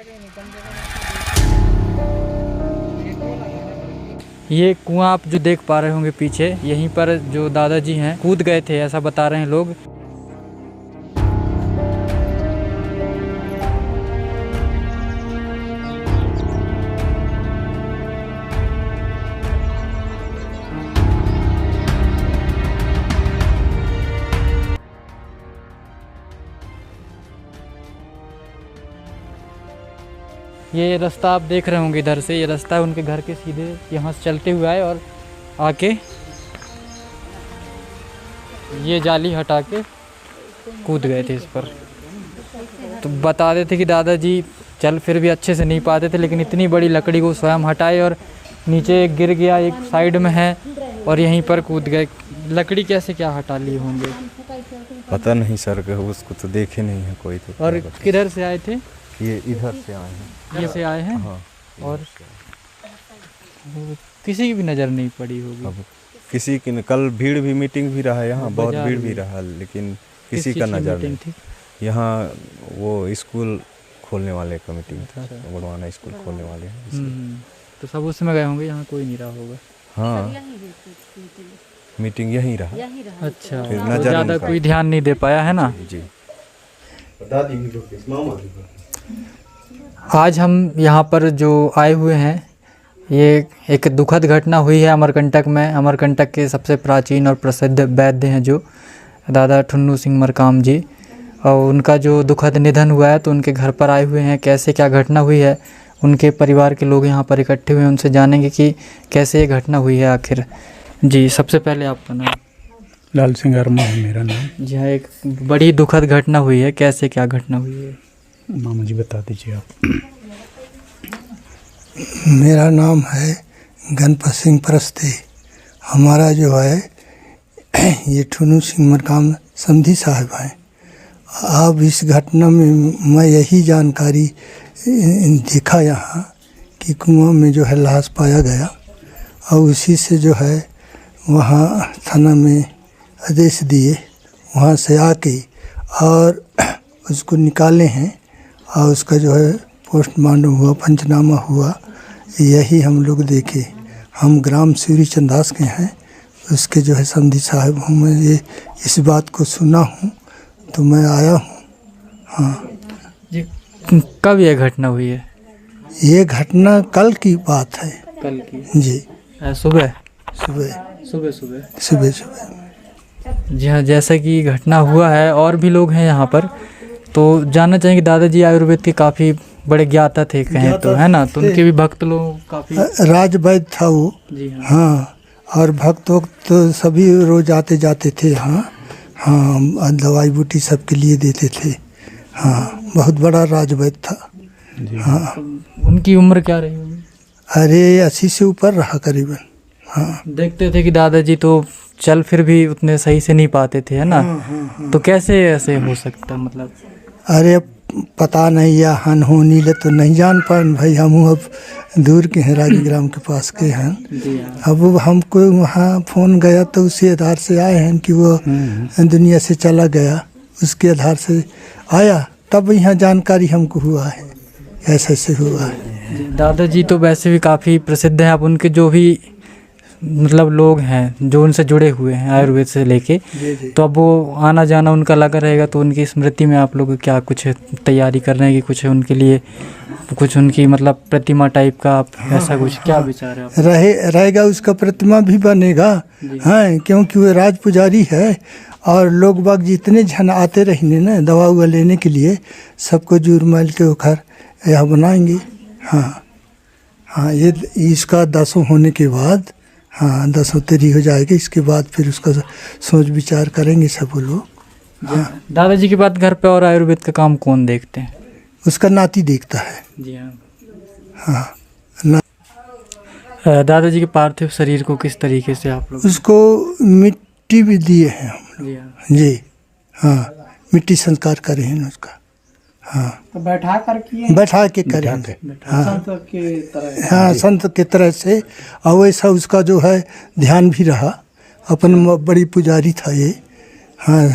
ये कुआं आप जो देख पा रहे होंगे पीछे, यहीं पर जो दादाजी हैं कूद गए थे, ऐसा बता रहे हैं लोग। ये रास्ता आप देख रहे होंगे इधर से, ये रास्ता है उनके घर के सीधे, यहाँ से चलते हुए आए और आके ये जाली हटा के कूद गए थे इस पर। तो बता देते कि दादाजी चल फिर भी अच्छे से नहीं पाते थे, लेकिन इतनी बड़ी लकड़ी को स्वयं हटाए और नीचे गिर गया, एक साइड में है और यहीं पर कूद गए। लकड़ी कैसे क्या हटा लिए होंगे पता नहीं सर, उसको तो देखे नहीं है कोई। तो और किधर से आए थे? ये इधर से आए हैं। ये से आए हैं? हाँ। और किसी की भी नज़र नहीं पड़ी होगी? अब किसी की कल भीड़ भी, मीटिंग भी रहा यहाँ, बहुत भीड़ भी रहा, लेकिन किसी का नज़र नहीं थी। यहाँ वो स्कूल खोलने वाले का मीटिंग था, बड़वाना स्कूल खोलने वाले हैं, तो सब उसमें गए होंगे, यहाँ कोई नहीं रहा होगा। हाँ, मीटिंग यहीं रहा। अच्छा, फिर तो नजर ज़्यादा उनका कोई ध्यान नहीं दे पाया है ना जी। आज हम यहाँ पर जो आए हुए हैं, ये एक दुखद घटना हुई है अमरकंटक में। अमरकंटक के सबसे प्राचीन और प्रसिद्ध वैद्य हैं जो दादा ठुन्नू सिंह मरकाम जी, और उनका जो दुखद निधन हुआ है, तो उनके घर पर आए हुए हैं। कैसे क्या घटना हुई है, उनके परिवार के लोग यहाँ पर इकट्ठे हुए हैं, उनसे जानेंगे कि कैसे ये घटना हुई है आखिर। जी, सबसे पहले आपका नाम? लाल सिंह वर्मा है मेरा नाम। जी हाँ, एक बड़ी दुखद घटना हुई है, कैसे क्या घटना हुई है? मामा जी बता दीजिए आप। मेरा नाम है गणपत सिंह परस्ते। हमारा जो है ये ठुन्नू सिंह मरकाम समधी साहब हैं। अब इस घटना में मैं यही जानकारी देखा यहाँ कि कुआं में जो है लाश पाया गया, और उसी से जो है वहाँ थाना में आदेश दिए, वहाँ से आके और उसको निकाले हैं, और उसका जो है पोस्टमार्टम हुआ, पंचनामा हुआ, यही हम लोग देखे। हम ग्राम सिवरी चंदास के हैं, उसके जो है समधी साहब हूँ मैं। ये इस बात को सुना हूँ तो मैं आया हूँ। हाँ जी, कब ये घटना हुई है? ये घटना कल की बात है। कल की? जी, सुबह सुबह सुबह सुबह सुबह सुबह। जी हाँ, जैसा कि घटना हुआ है, और भी लोग हैं यहाँ पर, तो जानना चाहेंगे। दादाजी आयुर्वेद के काफ़ी बड़े ज्ञाता थे कहें तो, है ना? तो उनके भी भक्त लोग काफ़ी, राज वैद्य था वो। जी हाँ। हाँ, और भक्त तो सभी रोज आते जाते थे। हाँ हाँ, दवाई बूटी सबके लिए देते थे। हाँ, बहुत बड़ा राज वैद्य था। हाँ। उनकी उम्र क्या रही होगी? अरे 80 से ऊपर रहा करीबन। हाँ, देखते थे कि दादाजी तो चल फिर भी उतने सही से नहीं पाते थे, है ना? तो कैसे ऐसे हो सकता, मतलब? अरे पता नहीं, या हन हो नीले तो नहीं जान पाए भाई। हम अब दूर के हैं, राजग्राम के पास के हैं। अब हमको वहाँ फ़ोन गया तो उसी आधार से आए हैं कि वो दुनिया से चला गया, उसके आधार से आया, तब यहाँ जानकारी हमको हुआ है ऐसे ऐसे हुआ है। दादाजी तो वैसे भी काफ़ी प्रसिद्ध हैं। अब उनके जो भी मतलब लोग हैं जो उनसे जुड़े हुए हैं आयुर्वेद से लेके, तो अब वो आना जाना उनका लगा रहेगा। तो उनकी स्मृति में आप लोग क्या कुछ तैयारी कर रहे हैं कि कुछ उनके लिए, कुछ उनकी मतलब प्रतिमा टाइप का आप ऐसा कुछ क्या विचार है आप? रहेगा, उसका प्रतिमा भी बनेगा। हाँ, क्योंकि वो राज पुजारी है, और लोग बाग जितने जन आते रहने ना दवा उवा लेने के लिए, सबको जुर्मैल के उखर यह बनाएंगे। हाँ हाँ, ये इसका 10 होने के बाद, हाँ 10 तेरी हो जाएगी, इसके बाद फिर उसका सोच विचार करेंगे सब लोग। हाँ, दादाजी के बाद घर पे और आयुर्वेद का काम कौन देखते हैं? उसका नाती देखता है। जी हाँ। हाँ, दादाजी के पार्थिव शरीर को किस तरीके से आप लोग? उसको मिट्टी भी दिए हैं हम जी लोग। हाँ। जी हाँ, मिट्टी संस्कार करे हैं उसका। हाँ, तो बैठा कर किए, बैठा के करेंगे। हाँ संत के तरह। हाँ, संत की तरह से। और वैसा उसका जो है ध्यान भी रहा। अपन बड़ी पुजारी था ये। हाँ,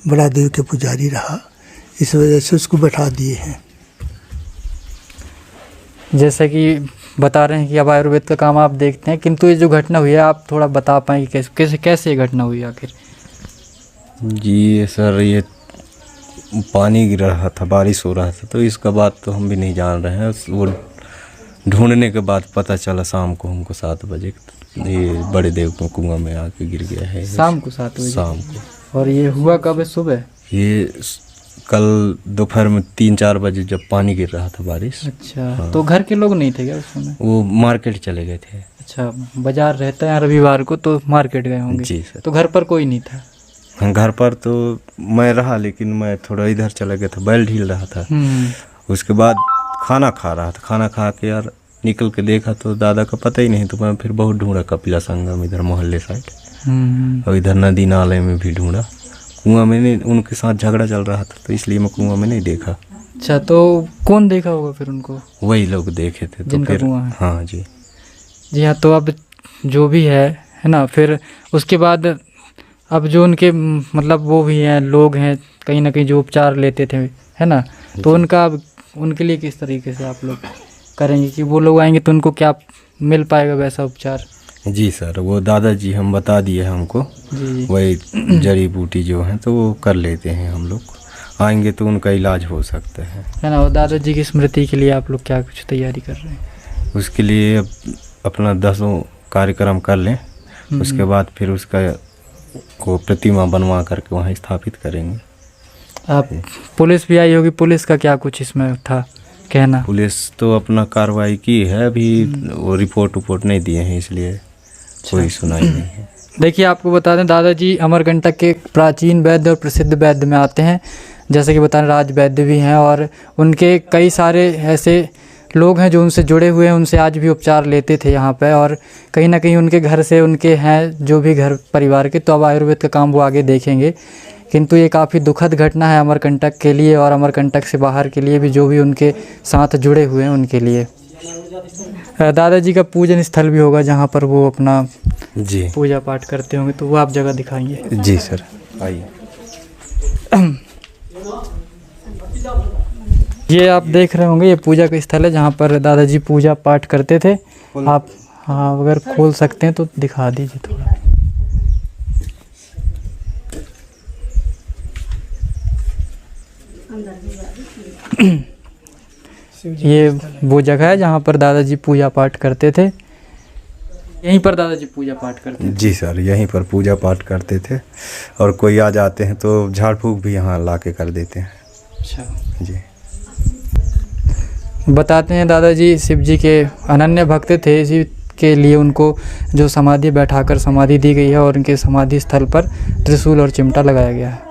बड़ा देव के पुजारी रहा, इस वजह से उसको बैठा दिए हैं। जैसे कि बता रहे हैं कि अब आयुर्वेद का काम आप देखते हैं, किंतु ये जो घटना हुई है आप थोड़ा बता पाएँ कि कैसे ये घटना हुई आखिर? जी सर, ये पानी गिर रहा था, बारिश हो रहा था, तो इसका बात तो हम भी नहीं जान रहे हैं। वो ढूंढने के बाद पता चला शाम को हमको 7 बजे ये बड़े देव को कुआं में आके गिर गया है। शाम को 7 बजे? शाम को। और ये हुआ कब है? सुबह? ये कल दोपहर में 3-4 बजे जब पानी गिर रहा था बारिश। अच्छा। हाँ। तो घर के लोग नहीं थे क्या उस समय? वो मार्केट चले गए थे। अच्छा, बाजार रहता है रविवार को तो मार्केट गए होंगे। जी सर। तो घर पर कोई नहीं था? घर पर तो मैं रहा, लेकिन मैं थोड़ा इधर चला गया था, बैल ढील रहा था। उसके बाद खाना खा रहा था, खाना खा के यार निकल के देखा तो दादा का पता ही नहीं। तो मैं फिर बहुत ढूंढा, कपिला संगम इधर मोहल्ले साइड, और इधर नदी नाले में भी ढूंढा। कुआं में नहीं, उनके साथ झगड़ा चल रहा था तो इसलिए मैं कुआं में नहीं देखा। अच्छा, तो कौन देखा होगा फिर उनको? वही लोग देखे थे। तो जिनका फिर कुआं है? हाँ जी। जी हाँ। तो अब जो भी है ना, फिर उसके बाद अब जो उनके मतलब वो भी हैं, लोग हैं कहीं ना कहीं जो उपचार लेते थे, है ना, तो उनका अब उनके लिए किस तरीके से आप लोग करेंगे कि वो लोग आएंगे तो उनको क्या मिल पाएगा वैसा उपचार? जी सर, वो दादाजी हम बता दिए हमको, जी। वही जड़ी बूटी जो है तो वो कर लेते हैं। हम लोग आएंगे तो उनका इलाज हो सकता है ना। और दादाजी की स्मृति के लिए आप लोग क्या कुछ तैयारी कर रहे हैं? उसके लिए अपना 10 कार्यक्रम कर लें, उसके बाद फिर उसका को प्रतिमा बनवा करके वहाँ स्थापित करेंगे। आप पुलिस भी आई होगी, पुलिस का क्या कुछ इसमें था कहना? पुलिस तो अपना कार्रवाई की है, अभी वो रिपोर्ट नहीं दिए हैं, इसलिए कोई सुनाई नहीं है। देखिए, आपको बता दें दादाजी अमरकंटक के प्राचीन वैद्य और प्रसिद्ध वैद्य में आते हैं। जैसे कि बता रहे राज वैद्य भी हैं, और उनके कई सारे ऐसे लोग हैं जो उनसे जुड़े हुए हैं, उनसे आज भी उपचार लेते थे यहाँ पे। और कहीं ना कहीं उनके घर से उनके हैं जो भी घर परिवार के, तो अब आयुर्वेद का काम वो आगे देखेंगे। किंतु ये काफ़ी दुखद घटना है अमरकंटक के लिए और अमरकंटक से बाहर के लिए भी, जो भी उनके साथ जुड़े हुए हैं उनके लिए। दादाजी का पूजन स्थल भी होगा जहाँ पर वो अपना जी पूजा पाठ करते होंगे, तो वो आप जगह दिखाएंगे? जी सर, आइए। ये आप देख रहे होंगे, ये पूजा का स्थल है जहाँ पर दादाजी पूजा पाठ करते थे। आप हाँ अगर खोल सकते हैं तो दिखा दीजिए थोड़ा। ये वो जगह है जहाँ पर दादाजी पूजा पाठ करते थे। यहीं पर दादाजी पूजा पाठ करते थे? जी सर, यहीं पर पूजा पाठ करते थे, और कोई आ जाते हैं तो झाड़ फूक भी यहाँ ला के कर देते हैं। अच्छा जी। बताते हैं दादाजी शिव जी के अनन्य भक्त थे, इसी के लिए उनको जो समाधि बैठाकर समाधि दी गई है और उनके समाधि स्थल पर त्रिशूल और चिमटा लगाया गया है।